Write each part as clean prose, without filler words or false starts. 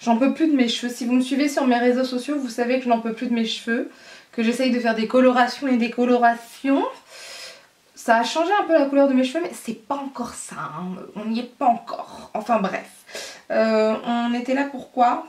J'en peux plus de mes cheveux. Si vous me suivez sur mes réseaux sociaux, vous savez que je n'en peux plus de mes cheveux. Que j'essaye de faire des colorations et des colorations. Ça a changé un peu la couleur de mes cheveux, mais c'est pas encore ça. Hein. On n'y est pas encore. Enfin bref. On était là pourquoi?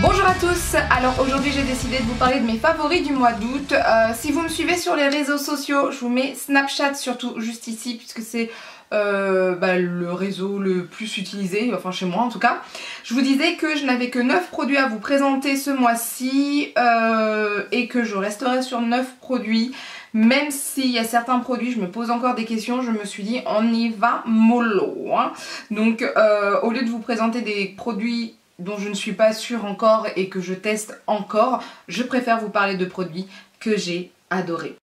Bonjour à tous, alors aujourd'hui j'ai décidé de vous parler de mes favoris du mois d'août. Si vous me suivez sur les réseaux sociaux, je vous mets Snapchat surtout juste ici puisque c'est le réseau le plus utilisé, enfin chez moi en tout cas. Je vous disais que je n'avais que 9 produits à vous présenter ce mois-ci et que je resterai sur 9 produits. Même s'il y a certains produits, je me pose encore des questions, je me suis dit on y va mollo. Hein. Donc au lieu de vous présenter des produits dont je ne suis pas sûre encore et que je teste encore, je préfère vous parler de produits que j'ai adorés.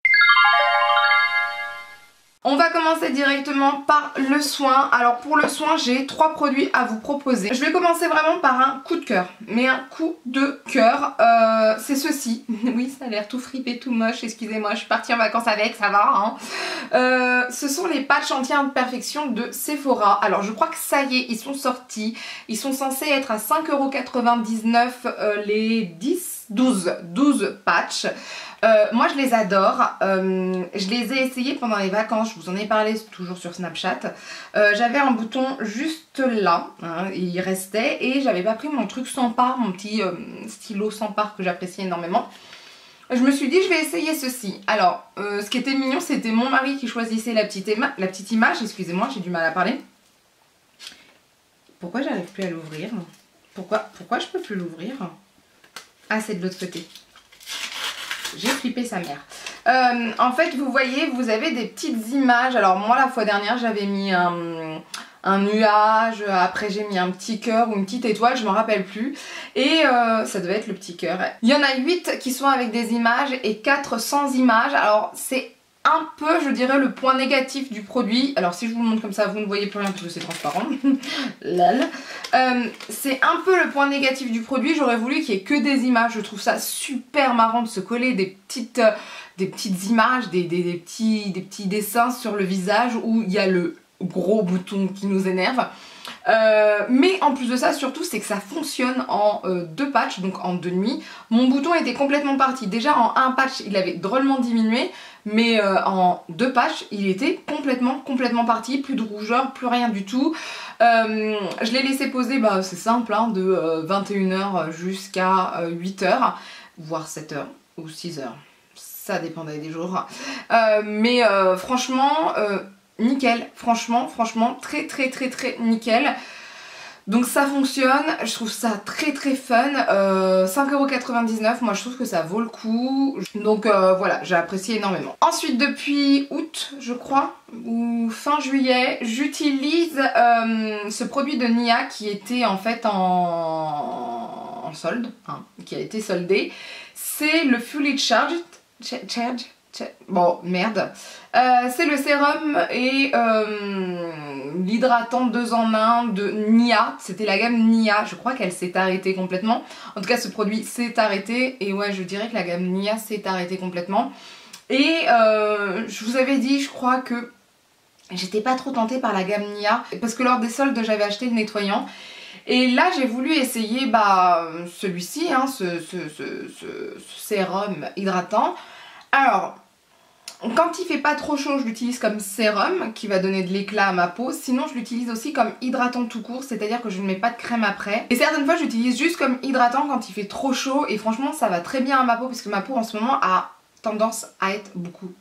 On va commencer directement par le soin. Alors pour le soin, j'ai 3 produits à vous proposer. Je vais commencer vraiment par un coup de cœur, mais un coup de cœur. C'est ceci. Oui, ça a l'air tout fripé, tout moche, excusez-moi, je suis partie en vacances avec, ça va. Hein. Ce sont les patchs anti-imperfection de Sephora. Alors je crois que ça y est, ils sont sortis. Ils sont censés être à 5,99 € les 12 patchs. Moi je les adore, je les ai essayés pendant les vacances, je vous en ai parlé toujours sur Snapchat. J'avais un bouton juste là, hein, il restait, et j'avais pas pris mon truc sans part, mon petit stylo sans part que j'apprécie énormément. Je me suis dit je vais essayer ceci. Alors ce qui était mignon, c'était mon mari qui choisissait la petite image, excusez-moi j'ai du mal à parler. Pourquoi j'arrive plus à l'ouvrir? Pourquoi je peux plus l'ouvrir? Ah, c'est de l'autre côté. J'ai flippé sa mère. En fait, vous voyez, vous avez des petites images. Alors moi, la fois dernière, j'avais mis un nuage. Après, j'ai mis un petit cœur ou une petite étoile, je ne me rappelle plus. Et ça devait être le petit cœur. Il y en a 8 qui sont avec des images et 4 sans images. Alors, c'est un peu, je dirais, le point négatif du produit. Alors si je vous le montre comme ça, vous ne voyez plus rien parce que c'est transparent. Lol. C'est un peu le point négatif du produit. J'aurais voulu qu'il n'y ait que des images. Je trouve ça super marrant de se coller des petites images, des petits dessins sur le visage où il y a le gros bouton qui nous énerve. Mais en plus de ça, surtout, c'est que ça fonctionne en 2 patchs, donc en 2 nuits. Mon bouton était complètement parti. Déjà en 1 patch, il avait drôlement diminué, mais en 2 patchs, il était complètement parti. Plus de rougeur, plus rien du tout. Je l'ai laissé poser, c'est simple, hein, de 21 h jusqu'à 8 h, voire 7 h ou 6 h. Ça dépendait des jours. Mais franchement... nickel, franchement, très nickel. Donc ça fonctionne, je trouve ça très fun. 5,99 €, moi je trouve que ça vaut le coup. Donc voilà, j'ai apprécié énormément. Ensuite, depuis août, je crois, ou fin juillet, j'utilise ce produit de Nia qui était en fait en solde, hein, qui a été soldé. C'est le Fully Charged. Bon, merde. C'est le sérum et l'hydratant 2 en 1 de Nia. C'était la gamme Nia. Je crois qu'elle s'est arrêtée complètement. En tout cas, ce produit s'est arrêté. Et ouais, je dirais que la gamme Nia s'est arrêtée complètement. Et je vous avais dit, je crois que j'étais pas trop tentée par la gamme Nia. Parce que lors des soldes, j'avais acheté le nettoyant. Et là j'ai voulu essayer celui-ci, hein, ce sérum hydratant. Alors, quand il fait pas trop chaud, je l'utilise comme sérum qui va donner de l'éclat à ma peau. Sinon, je l'utilise aussi comme hydratant tout court, c'est-à-dire que je ne mets pas de crème après. Et certaines fois, j'utilise juste comme hydratant quand il fait trop chaud. Et franchement, ça va très bien à ma peau parce que ma peau en ce moment a tendance à être beaucoup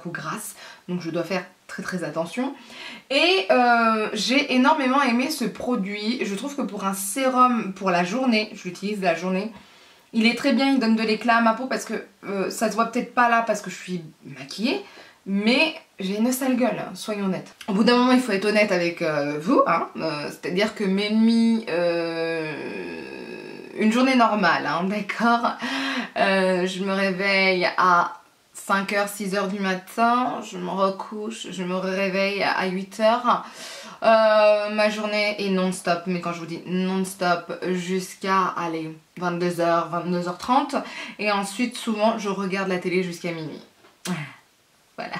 grasse. Donc je dois faire très attention. Et j'ai énormément aimé ce produit. Je trouve que pour un sérum pour la journée, je l'utilise la journée, il est très bien, il donne de l'éclat à ma peau parce que ça se voit peut-être pas là parce que je suis maquillée, mais j'ai une sale gueule, hein, soyons honnêtes. Au bout d'un moment, il faut être honnête avec vous, hein, c'est-à-dire que mes nuits, une journée normale, hein, d'accord, je me réveille à 5 h, 6 h du matin, je me recouche, je me réveille à 8 h. Ma journée est non-stop, mais quand je vous dis non-stop, jusqu'à, allez, 22 h, 22 h 30. Et ensuite, souvent, je regarde la télé jusqu'à minuit. Voilà.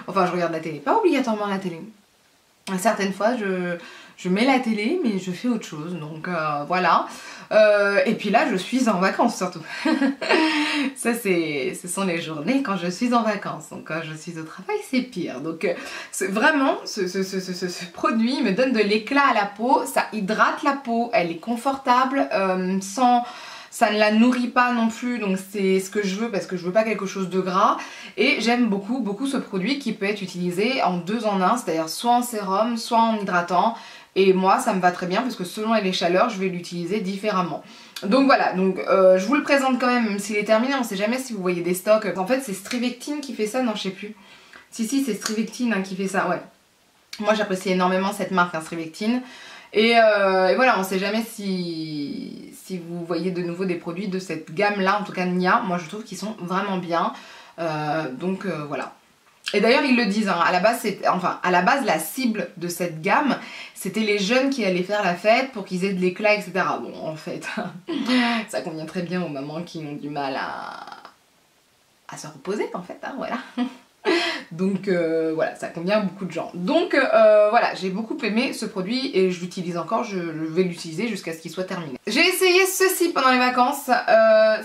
Enfin, je regarde la télé, pas obligatoirement la télé. Certaines fois, je mets la télé mais je fais autre chose, donc voilà. Et puis là je suis en vacances surtout. Ça ce sont les journées quand je suis en vacances, donc quand je suis au travail c'est pire. Donc vraiment ce produit me donne de l'éclat à la peau, ça hydrate la peau, elle est confortable, ça ne la nourrit pas non plus, donc c'est ce que je veux parce que je veux pas quelque chose de gras. Et j'aime beaucoup ce produit qui peut être utilisé en 2 en 1, c'est-à-dire soit en sérum, soit en hydratant. Et moi ça me va très bien parce que selon les chaleurs je vais l'utiliser différemment. Donc voilà, donc je vous le présente quand même s'il est terminé, on sait jamais si vous voyez des stocks. En fait c'est Strivectine qui fait ça, non je sais plus. Si c'est Strivectine hein, qui fait ça, ouais. Moi j'apprécie énormément cette marque, hein, Strivectine. Et voilà, on sait jamais si vous voyez de nouveau des produits de cette gamme là, en tout cas Nia, moi je trouve qu'ils sont vraiment bien. Donc voilà. Et d'ailleurs ils le disent, hein, à la base la cible de cette gamme c'était les jeunes qui allaient faire la fête pour qu'ils aient de l'éclat, etc. Bon en fait ça convient très bien aux mamans qui ont du mal à se reposer en fait, hein, voilà. Donc voilà, ça convient à beaucoup de gens. Donc voilà, j'ai beaucoup aimé ce produit et je l'utilise encore, je vais l'utiliser jusqu'à ce qu'il soit terminé. J'ai essayé ceci pendant les vacances,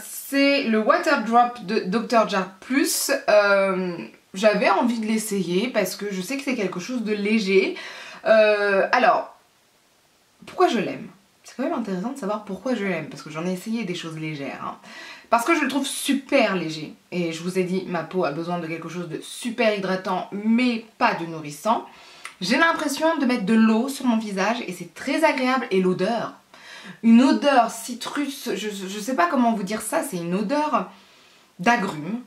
c'est le Water Drop de Dr. Jart+. J'avais envie de l'essayer parce que je sais que c'est quelque chose de léger. Alors, pourquoi je l'aime? C'est quand même intéressant de savoir pourquoi je l'aime, parce que j'en ai essayé des choses légères. Hein. Parce que je le trouve super léger. Et je vous ai dit, ma peau a besoin de quelque chose de super hydratant, mais pas de nourrissant. J'ai l'impression de mettre de l'eau sur mon visage et c'est très agréable. Et l'odeur, une odeur citrus, je sais pas comment vous dire ça, c'est une odeur d'agrumes.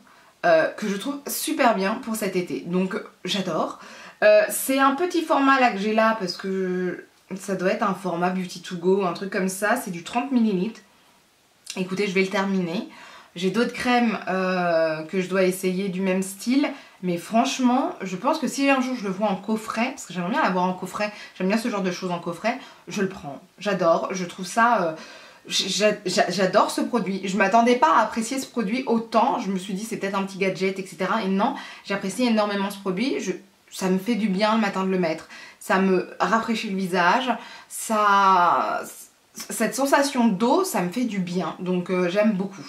Que je trouve super bien pour cet été, donc j'adore. C'est un petit format là que j'ai là parce que ça doit être un format Beauty to Go, un truc comme ça, c'est du 30 ml. Écoutez, je vais le terminer. J'ai d'autres crèmes que je dois essayer du même style, mais franchement, je pense que si un jour je le vois en coffret, parce que j'aimerais bien l'avoir en coffret, j'aime bien ce genre de choses en coffret, je le prends. J'adore, je trouve ça... J'adore ce produit. Je m'attendais pas à apprécier ce produit autant. Je me suis dit c'est peut-être un petit gadget, etc. Et non, j'apprécie énormément ce produit. Ça me fait du bien le matin de le mettre. Ça me rafraîchit le visage. Cette sensation d'eau, ça me fait du bien. Donc j'aime beaucoup.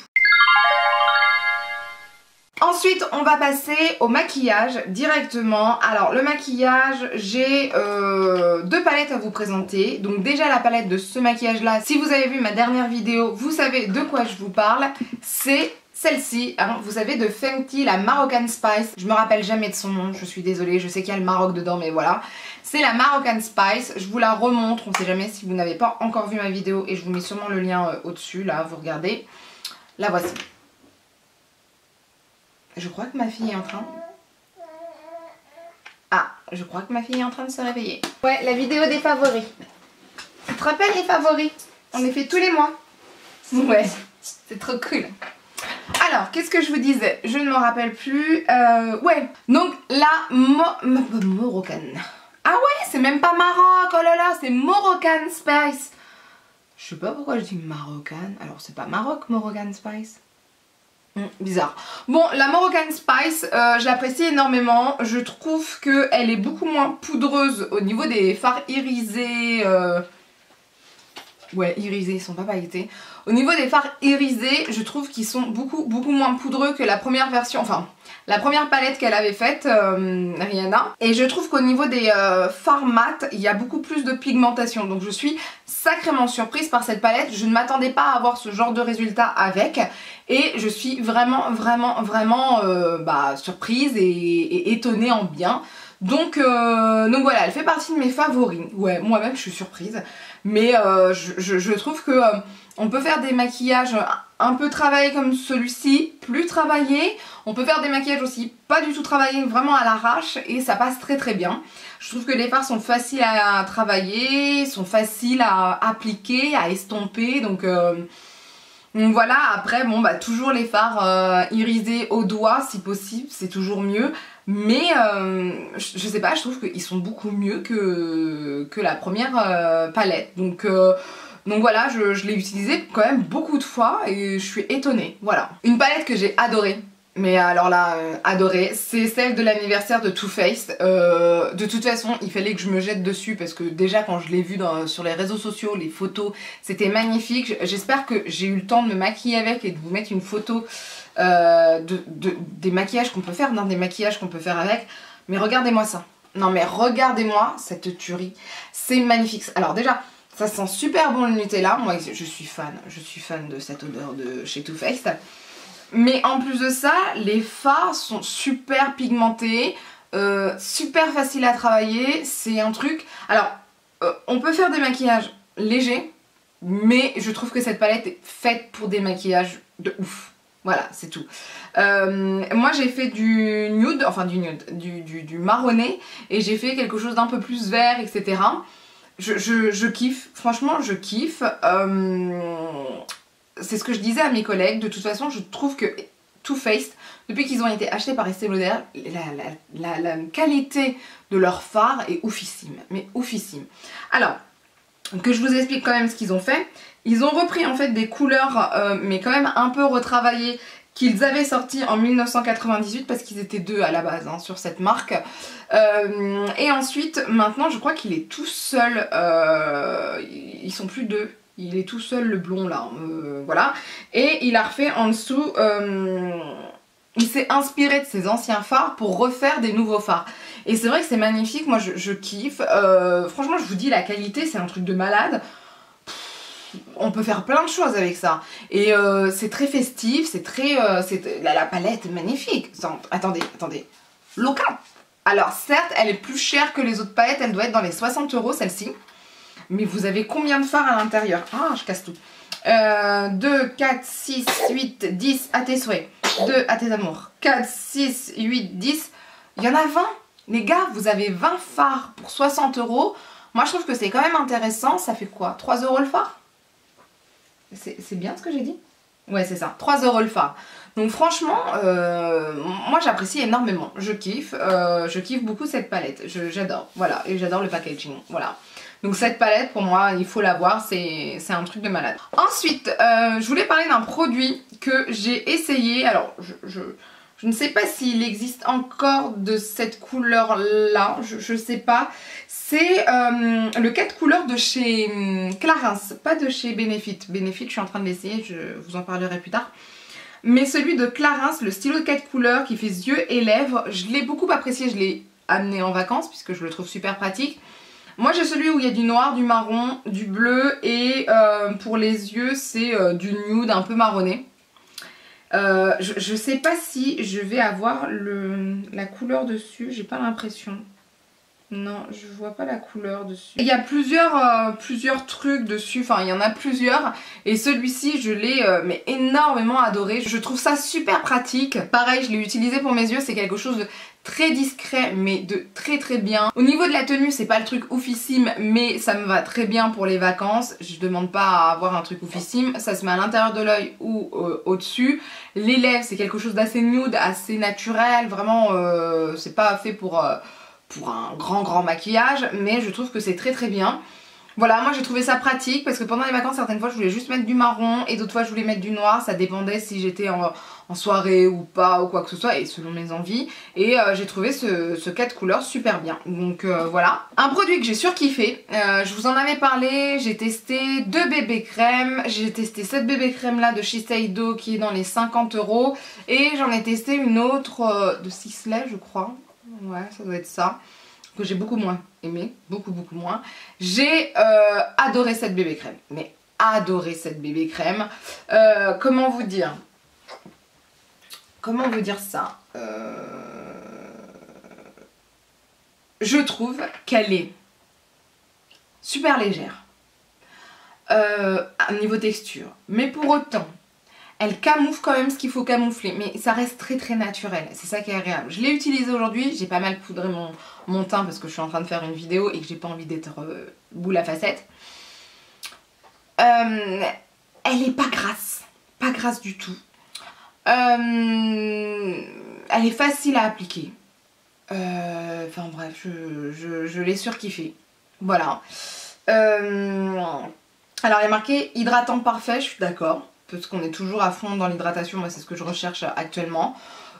Ensuite, on va passer au maquillage directement. Alors, le maquillage, j'ai 2 palettes à vous présenter. Donc déjà, la palette de ce maquillage-là, si vous avez vu ma dernière vidéo, vous savez de quoi je vous parle. C'est celle-ci, hein, vous savez, de Fenty, la Moroccan Spice. Je me rappelle jamais de son nom, je suis désolée, je sais qu'il y a le Maroc dedans, mais voilà. C'est la Moroccan Spice, je vous la remontre, on sait jamais si vous n'avez pas encore vu ma vidéo et je vous mets sûrement le lien au-dessus, là, vous regardez. La voici. Je crois que ma fille est en train... Ah, je crois que ma fille est en train de se réveiller. Ouais, la vidéo des favoris. Tu te rappelles les favoris? On les fait tous les mois. Ouais, c'est trop cool. Alors, qu'est-ce que je vous disais? Je ne me rappelle plus. Ouais, donc la Moroccan. Ah ouais, c'est même pas Maroc, oh là là, c'est Moroccan Spice. Je sais pas pourquoi je dis Moroccan. Alors, c'est pas Maroc, Moroccan Spice. Bizarre. Bon, la Moroccan Spice, je l'apprécie énormément. Je trouve qu'elle est beaucoup moins poudreuse au niveau des fards irisés. Ouais, irisés, ils sont pas pailletés. Au niveau des fards irisés, je trouve qu'ils sont beaucoup moins poudreux que la première version, enfin, la première palette qu'elle avait faite, Rihanna. Et je trouve qu'au niveau des fards mat, il y a beaucoup plus de pigmentation. Donc je suis sacrément surprise par cette palette. Je ne m'attendais pas à avoir ce genre de résultat avec. Et je suis vraiment surprise et étonnée en bien. Donc voilà, elle fait partie de mes favoris. Ouais, moi-même je suis surprise. Mais je trouve que on peut faire des maquillages un peu travaillés comme celui-ci, plus travaillés. On peut faire des maquillages aussi pas du tout travaillés, vraiment à l'arrache. Et ça passe très bien. Je trouve que les fards sont faciles à travailler, sont faciles à appliquer, à estomper. Donc voilà, après bon bah toujours les fards irisés au doigt si possible, c'est toujours mieux. Mais je sais pas, je trouve qu'ils sont beaucoup mieux que la première palette. Donc voilà, je l'ai utilisée quand même beaucoup de fois et je suis étonnée. Voilà. Une palette que j'ai adorée, Mais alors là, adoré. C'est celle de l'anniversaire de Too Faced. De toute façon, il fallait que je me jette dessus parce que déjà quand je l'ai vu sur les réseaux sociaux, les photos, c'était magnifique. J'espère que j'ai eu le temps de me maquiller avec et de vous mettre une photo des maquillages qu'on peut faire, des maquillages qu'on peut faire avec. Mais regardez-moi ça. Non mais regardez-moi cette tuerie. C'est magnifique. Alors déjà, ça sent super bon le Nutella. Moi, je suis fan de cette odeur de chez Too Faced. Mais en plus de ça, les fards sont super pigmentés, super faciles à travailler. C'est un truc... Alors, on peut faire des maquillages légers, mais je trouve que cette palette est faite pour des maquillages de ouf. Voilà, c'est tout. Moi j'ai fait du nude, enfin du marronné, et j'ai fait quelque chose d'un peu plus vert, etc. Je kiffe, franchement je kiffe. C'est ce que je disais à mes collègues, de toute façon je trouve que Too Faced, depuis qu'ils ont été achetés par Estée Lauder, la qualité de leur fard est oufissime, mais oufissime. Alors, que je vous explique quand même ce qu'ils ont fait. Ils ont repris en fait des couleurs, mais quand même un peu retravaillées, qu'ils avaient sorti en 1998 parce qu'ils étaient deux à la base hein, sur cette marque. Et ensuite, maintenant je crois qu'il est tout seul, ils sont plus deux. Il est tout seul le blond là, voilà. Et il a refait en dessous, il s'est inspiré de ses anciens fards pour refaire des nouveaux fards. Et c'est vrai que c'est magnifique, moi je kiffe. Franchement je vous dis la qualité c'est un truc de malade. On peut faire plein de choses avec ça. Et c'est très festif, c'est très... la palette est magnifique. Attendez. Loca. Alors certes elle est plus chère que les autres palettes, elle doit être dans les 60 € celle-ci. Mais vous avez combien de fards à l'intérieur? Ah, je casse tout. 2, 4, 6, 8, 10 à tes souhaits. 2 à tes amours. 4, 6, 8, 10. Il y en a 20. Les gars, vous avez 20 fards pour 60 €. Moi, je trouve que c'est quand même intéressant. Ça fait quoi? 3 € le fard? C'est bien ce que j'ai dit? Ouais, c'est ça. 3 € le fard. Donc franchement, moi j'apprécie énormément. Je kiffe beaucoup cette palette. J'adore. Voilà. Et j'adore le packaging. Voilà. Donc cette palette pour moi il faut l'avoir, c'est un truc de malade. Ensuite je voulais parler d'un produit que j'ai essayé. Alors je ne sais pas s'il existe encore de cette couleur là, je sais pas. C'est le 4 couleurs de chez Clarins, pas de chez Benefit. Benefit je suis en train de l'essayer, je vous en parlerai plus tard. Mais celui de Clarins, le stylo de 4 couleurs qui fait yeux et lèvres, je l'ai beaucoup apprécié, je l'ai amené en vacances puisque je le trouve super pratique. Moi j'ai celui où il y a du noir, du marron, du bleu et pour les yeux c'est du nude un peu marronné. Je sais pas si je vais avoir la couleur dessus, j'ai pas l'impression. Non, je vois pas la couleur dessus. Il y a plusieurs trucs dessus, enfin il y en a plusieurs. Et celui-ci je l'ai mais énormément adoré. Je trouve ça super pratique. Pareil, je l'ai utilisé pour mes yeux, c'est quelque chose de très discret mais de très bien. Au niveau de la tenue c'est pas le truc oufissime mais ça me va très bien pour les vacances. Je demande pas à avoir un truc oufissime, ça se met à l'intérieur de l'œil ou au-dessus. Les lèvres c'est quelque chose d'assez nude, assez naturel, vraiment c'est pas fait pour un grand maquillage mais je trouve que c'est très bien. Voilà, moi j'ai trouvé ça pratique parce que pendant les vacances certaines fois je voulais juste mettre du marron et d'autres fois je voulais mettre du noir, ça dépendait si j'étais en soirée ou pas ou quoi que ce soit et selon mes envies. Et j'ai trouvé ce 4 couleurs super bien. Donc voilà. Un produit que j'ai surkiffé, je vous en avais parlé, j'ai testé 2 bébés crèmes, j'ai testé cette bébé crème là de Shiseido qui est dans les 50 € et j'en ai testé une autre de Sisley je crois. Ouais, ça doit être ça. Que j'ai beaucoup moins aimé, beaucoup moins. J'ai adoré cette bébé crème, mais adoré cette bébé crème. Comment vous dire ça? Je trouve qu'elle est super légère à niveau texture, mais pour autant elle camoufle quand même ce qu'il faut camoufler, mais ça reste très naturel, c'est ça qui est agréable. Je l'ai utilisé aujourd'hui, j'ai pas mal poudré mon teint parce que je suis en train de faire une vidéo et que j'ai pas envie d'être boule à facettes. Elle est pas grasse du tout. Elle est facile à appliquer. Enfin bref, je l'ai surkiffé. Voilà. Alors il y a marqué hydratant parfait, je suis d'accord. Parce qu'on est toujours à fond dans l'hydratation, moi c'est ce que je recherche actuellement.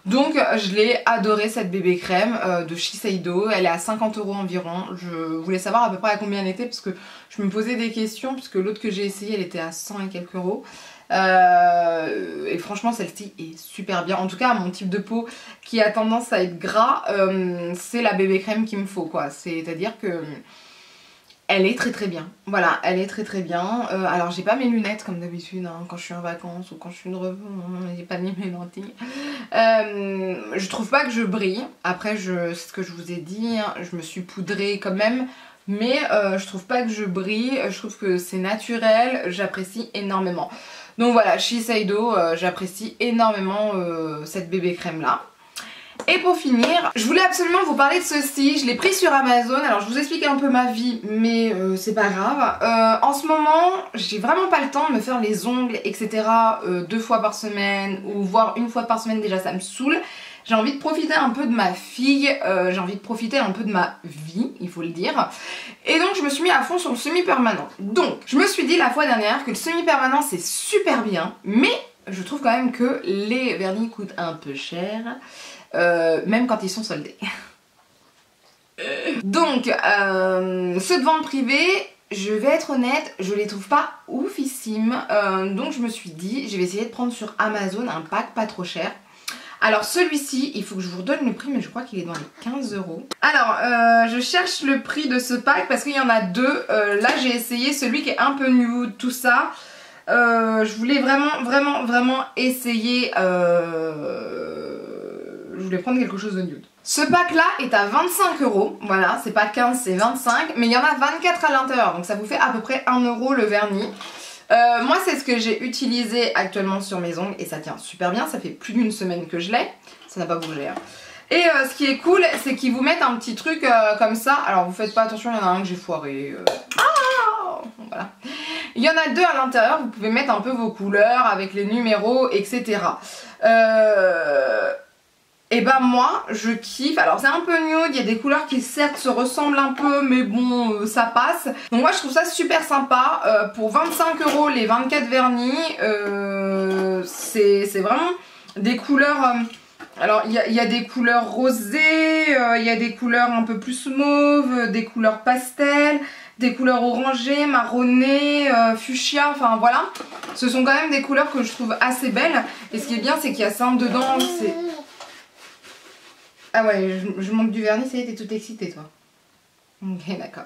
Donc je l'ai adorée cette bébé crème de Shiseido, elle est à 50 € environ. Je voulais savoir à peu près à combien elle était parce que je me posais des questions puisque l'autre que j'ai essayé elle était à 100 et quelques euros. Et franchement celle-ci est super bien, en tout cas à mon type de peau qui a tendance à être gras, c'est la bébé crème qu'il me faut quoi, c'est à dire que elle est très bien, voilà, elle est très bien. Alors j'ai pas mes lunettes comme d'habitude hein, quand je suis en vacances ou quand je suis une revue, j'ai pas mis mes lentilles. Je trouve pas que je brille, après c'est ce que je vous ai dit, hein, je me suis poudrée quand même. Mais je trouve pas que je brille, je trouve que c'est naturel, j'apprécie énormément. Donc voilà, Shiseido, j'apprécie énormément cette bébé crème là. Et pour finir, je voulais absolument vous parler de ceci, je l'ai pris sur Amazon, alors je vous explique un peu ma vie, mais c'est pas grave. En ce moment, j'ai vraiment pas le temps de me faire les ongles, etc. 2 fois par semaine, ou voire 1 fois par semaine déjà, ça me saoule. J'ai envie de profiter un peu de ma fille, j'ai envie de profiter un peu de ma vie, il faut le dire. Et donc je me suis mis à fond sur le semi-permanent. Donc je me suis dit la fois dernière que le semi-permanent c'est super bien, mais je trouve quand même que les vernis coûtent un peu cher, même quand ils sont soldés. Donc ceux de vente privée, je vais être honnête, je les trouve pas oufissimes. Donc je me suis dit, je vais essayer de prendre sur Amazon un pack pas trop cher. Alors celui-ci, il faut que je vous redonne le prix, mais je crois qu'il est dans les 15 €. Alors, je cherche le prix de ce pack parce qu'il y en a deux. Là, j'ai essayé celui qui est un peu nude, tout ça. Je voulais vraiment essayer... Je voulais prendre quelque chose de nude. Ce pack-là est à 25 €. Voilà, c'est pas 15, c'est 25. Mais il y en a 24 à l'intérieur, donc ça vous fait à peu près 1 € le vernis. Moi c'est ce que j'ai utilisé actuellement sur mes ongles et ça tient super bien, ça fait plus d'1 semaine que je l'ai, ça n'a pas bougé hein. Et ce qui est cool c'est qu'ils vous mettent un petit truc comme ça, alors vous faites pas attention, il y en a un que j'ai foiré, voilà. Il y en a deux à l'intérieur, vous pouvez mettre un peu vos couleurs avec les numéros etc. Et bah moi je kiffe, alors c'est un peu nude, il y a des couleurs qui certes se ressemblent un peu mais bon ça passe. Donc moi je trouve ça super sympa, pour 25 € les 24 vernis, c'est vraiment des couleurs, alors il y a des couleurs rosées, il y a des couleurs un peu plus mauves, des couleurs pastel, des couleurs orangées, marronnées, fuchsia, enfin voilà. Ce sont quand même des couleurs que je trouve assez belles et ce qui est bien c'est qu'il y a ça dedans, c'est... Ah ouais, je manque du vernis, ça y est, t'es toute excitée toi. Ok, d'accord.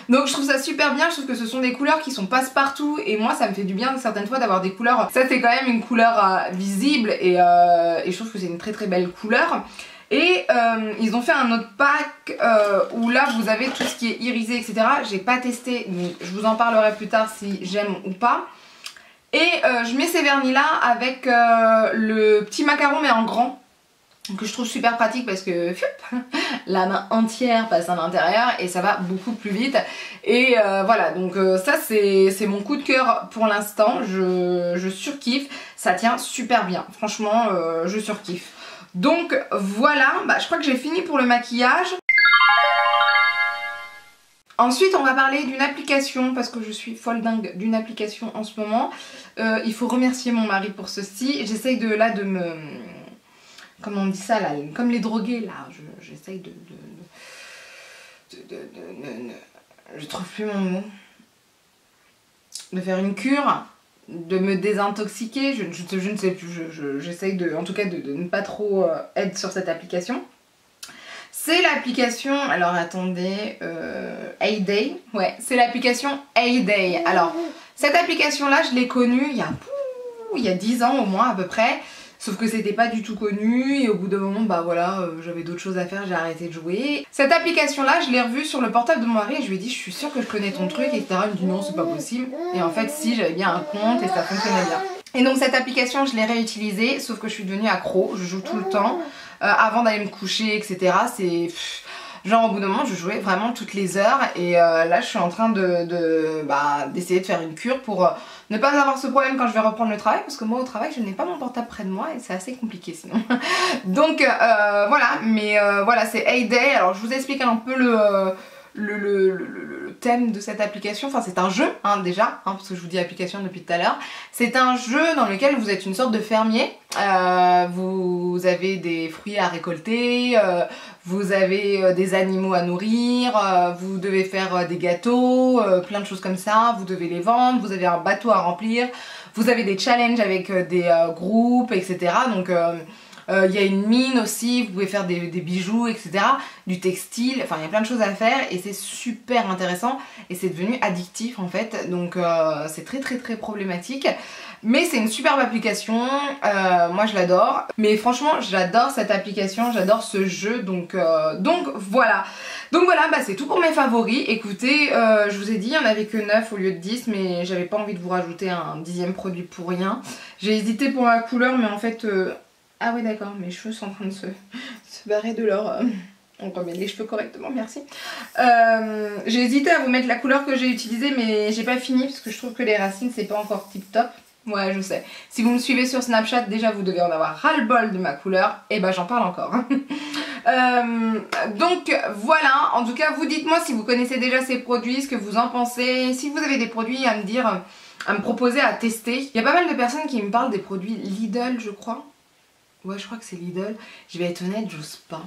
Donc je trouve ça super bien, je trouve que ce sont des couleurs qui sont passe-partout et moi ça me fait du bien certaines fois d'avoir des couleurs. Ça c'est quand même une couleur visible et je trouve que c'est une très belle couleur. Et ils ont fait un autre pack où là vous avez tout ce qui est irisé etc. J'ai pas testé, mais je vous en parlerai plus tard si j'aime ou pas. Et je mets ces vernis là avec le petit macaron mais en grand, que je trouve super pratique parce que la main entière passe à l'intérieur et ça va beaucoup plus vite. Et voilà, donc ça c'est mon coup de cœur pour l'instant, je surkiffe, ça tient super bien, franchement je surkiffe. Donc voilà, bah, je crois que j'ai fini pour le maquillage. Ensuite on va parler d'une application parce que je suis folle dingue d'une application en ce moment. Il faut remercier mon mari pour ceci, j'essaye de me... Comment on dit ça là, comme les drogués là, j'essaye je trouve plus mon mot, de faire une cure, de me désintoxiquer, je ne sais plus, j'essaye en tout cas de ne pas trop être sur cette application. C'est l'application, alors attendez, Heyday, ouais, c'est l'application Heyday. Alors cette application là je l'ai connue il y a 10 ans au moins à peu près. Sauf que c'était pas du tout connu et au bout d'un moment bah voilà j'avais d'autres choses à faire, j'ai arrêté de jouer. Cette application là je l'ai revue sur le portable de mon mari et je lui ai dit je suis sûre que je connais ton truc etc. Il me dit non c'est pas possible et en fait si, j'avais bien un compte et ça fonctionnait bien. Et donc cette application je l'ai réutilisée sauf que je suis devenue accro, je joue tout le temps avant d'aller me coucher etc. C'est... Genre au bout d'un moment je jouais vraiment toutes les heures et là je suis en train d'essayer de faire une cure pour ne pas avoir ce problème quand je vais reprendre le travail parce que moi au travail je n'ai pas mon portable près de moi et c'est assez compliqué sinon. Donc voilà, mais voilà c'est Heyday. Alors je vous explique un peu le thème de cette application. Enfin, c'est un jeu, hein, déjà, hein, parce que je vous dis application depuis tout à l'heure. C'est un jeu dans lequel vous êtes une sorte de fermier. Vous avez des fruits à récolter, vous avez des animaux à nourrir, vous devez faire des gâteaux, plein de choses comme ça. Vous devez les vendre, vous avez un bateau à remplir, vous avez des challenges avec des groupes, etc. Donc... y a une mine aussi, vous pouvez faire des bijoux, etc. Du textile, enfin il y a plein de choses à faire et c'est super intéressant et c'est devenu addictif en fait, donc c'est très problématique. Mais c'est une superbe application, moi je l'adore. Mais franchement j'adore cette application, j'adore ce jeu, donc voilà. Donc voilà, bah c'est tout pour mes favoris. Écoutez, je vous ai dit, il n'y en avait que 9 au lieu de 10, mais j'avais pas envie de vous rajouter un 10e produit pour rien. J'ai hésité pour la couleur, mais en fait... Ah oui d'accord, mes cheveux sont en train de se barrer de leur... On remet les cheveux correctement, merci. J'ai hésité à vous mettre la couleur que j'ai utilisée, mais j'ai pas fini parce que je trouve que les racines c'est pas encore tip top. Ouais, je sais. Si vous me suivez sur Snapchat, déjà vous devez en avoir ras-le-bol de ma couleur. Et bah j'en parle encore. Donc voilà, en tout cas vous dites-moi si vous connaissez déjà ces produits, ce que vous en pensez. Si vous avez des produits à me dire, à me proposer à tester. Il y a pas mal de personnes qui me parlent des produits Lidl, je crois. Ouais, je crois que c'est Lidl. Je vais être honnête, j'ose pas.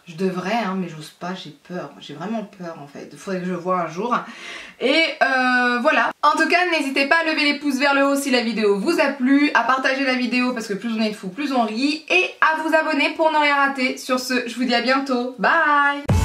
Je devrais, hein, mais j'ose pas, j'ai peur. J'ai vraiment peur en fait. Il faudrait que je voie un jour. Et voilà. En tout cas, n'hésitez pas à lever les pouces vers le haut si la vidéo vous a plu, à partager la vidéo parce que plus on est de fous, plus on rit, et à vous abonner pour ne rien rater. Sur ce, je vous dis à bientôt. Bye!